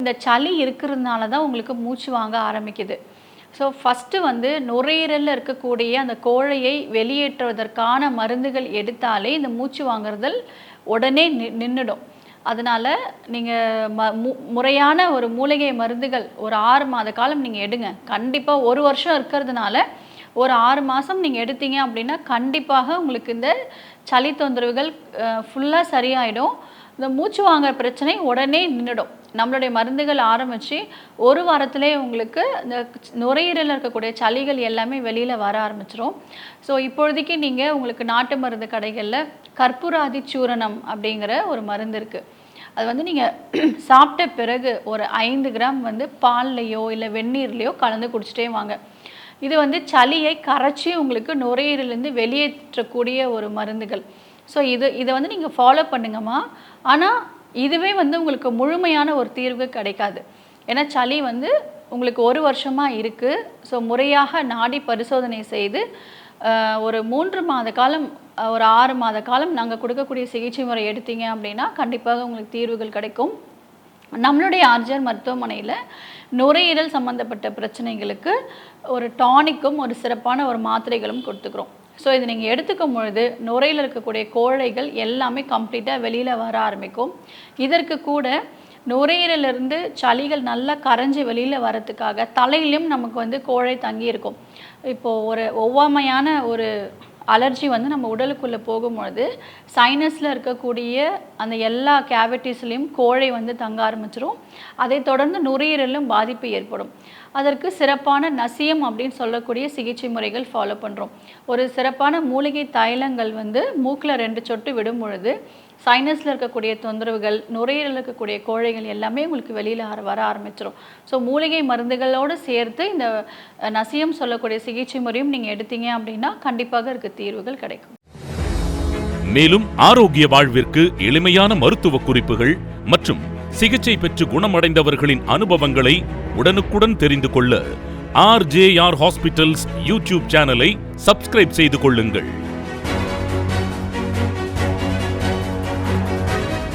இந்த சளி இருக்கிறதுனால தான் உங்களுக்கு மூச்சு வாங்க ஆரம்பிக்குது. ஸோ ஃபஸ்ட்டு வந்து நுரையீரலில் இருக்கக்கூடிய அந்த கோழையை வெளியேற்றுவதற்கான மருந்துகள் எடுத்தாலே இந்த மூச்சு வாங்குறதல் உடனே நின்றுடும். அதனால் நீங்கள் முறையான ஒரு மூலிகை மருந்துகள் ஒரு 6 மாத காலம் நீங்கள் எடுங்க. கண்டிப்பாக 1 வருஷம் இருக்கிறதுனால ஒரு 6 மாதம் நீங்கள் எடுத்தீங்க அப்படின்னா கண்டிப்பாக உங்களுக்கு இந்த சளி தொந்தரவுகள் ஃபுல்லாக சரியாயிடும். இந்த மூச்சு வாங்குற பிரச்சனை உடனே நின்றுடும். நம்மளுடைய மருந்துகள் ஆரம்பித்து 1 வாரத்திலே உங்களுக்கு இந்த நுரையீரலில் இருக்கக்கூடிய சளிகள் எல்லாமே வெளியில் வர ஆரம்பிச்சிடும். ஸோ இப்பொழுதைக்கு நீங்கள் உங்களுக்கு நாட்டு மருந்து கடைகளில் கற்பூராதி சூரணம் அப்படிங்கிற ஒரு மருந்து இருக்குது. அது வந்து நீங்கள் சாப்பிட்ட பிறகு ஒரு 5 கிராம் வந்து பால்லையோ இல்லை வெந்நீர்லையோ கலந்து குடிச்சிட்டே வாங்க. இது வந்து சளியை கரைச்சி உங்களுக்கு நுரையீரலேருந்து வெளியேற்றக்கூடிய ஒரு மருந்துகள். ஸோ இதை வந்து நீங்கள் ஃபாலோ பண்ணுங்கம்மா. ஆனால் இதுவே வந்து உங்களுக்கு முழுமையான ஒரு தீர்வு கிடைக்காது. ஏன்னா சளி வந்து உங்களுக்கு 1 வருஷமாக இருக்குது. ஸோ முறையாக நாடி பரிசோதனை செய்து ஒரு 3 மாத காலம் ஒரு 6 மாத காலம் நாங்கள் கொடுக்கக்கூடிய சிகிச்சை முறை எடுத்தீங்க அப்படின்னா கண்டிப்பாக உங்களுக்கு தீர்வுகள் கிடைக்கும். நம்மளுடைய ஆர்ஜிஆர் மருத்துவமனையில் நுரையீரல் சம்மந்தப்பட்ட பிரச்சனைகளுக்கு ஒரு டானிக்கும் ஒரு சிறப்பான ஒரு மாத்திரைகளும் கொடுத்துக்கிறோம். ஸோ இது நீங்கள் எடுத்துக்கும் பொழுது நுரையில் இருக்கக்கூடிய கோழைகள் எல்லாமே கம்ப்ளீட்டாக வெளியில் வர ஆரம்பிக்கும். இதற்கு கூட நுரையீரலிருந்து சளிகள் நல்லா கரைஞ்சி வெளியில் வரத்துக்காக தலையிலும் நமக்கு வந்து கோழை தங்கி இருக்கும். இப்போது ஒரு ஒவ்வாமையான ஒரு அலர்ஜி வந்து நம்ம உடலுக்குள்ளே போகும்பொழுது சைனஸில் இருக்கக்கூடிய அந்த எல்லா கேவிட்டிஸ்லேயும் கோழை வந்து தங்க ஆரம்பிச்சிடும். அதை தொடர்ந்து நுரையீரலும் பாதிப்பு ஏற்படும். அதற்கு சிறப்பான நசியம் அப்படின்னு சொல்லக்கூடிய சிகிச்சை முறைகள் ஃபாலோ பண்ணுறோம். ஒரு சிறப்பான மூலிகை தைலங்கள் வந்து மூக்கில் 2 சொட்டு விடும் பொழுது சைனஸில் இருக்கக்கூடிய தொந்தரவுகள், நுரையீரலில் இருக்கக்கூடிய கோழைகள் எல்லாமே உங்களுக்கு வெளியில் வர ஆரம்பிச்சிடும். ஸோ மூலிகை மருந்துகளோடு சேர்த்து இந்த நசியம் சொல்லக்கூடிய சிகிச்சை முறையும் நீங்கள் எடுத்தீங்க அப்படின்னா கண்டிப்பாக இருக்க தீர்வுகள் கிடைக்கும். மேலும் ஆரோக்கிய வாழ்விற்கு எளிமையான மருத்துவ குறிப்புகள் மற்றும் சிகிச்சை பெற்று குணமடைந்தவர்களின் அனுபவங்களை உடனுக்குடன் தெரிந்து கொள்ள RJR ஹாஸ்பிட்டல்ஸ் யூடியூப் சேனலை சப்ஸ்கிரைப் செய்து கொள்ளுங்கள்.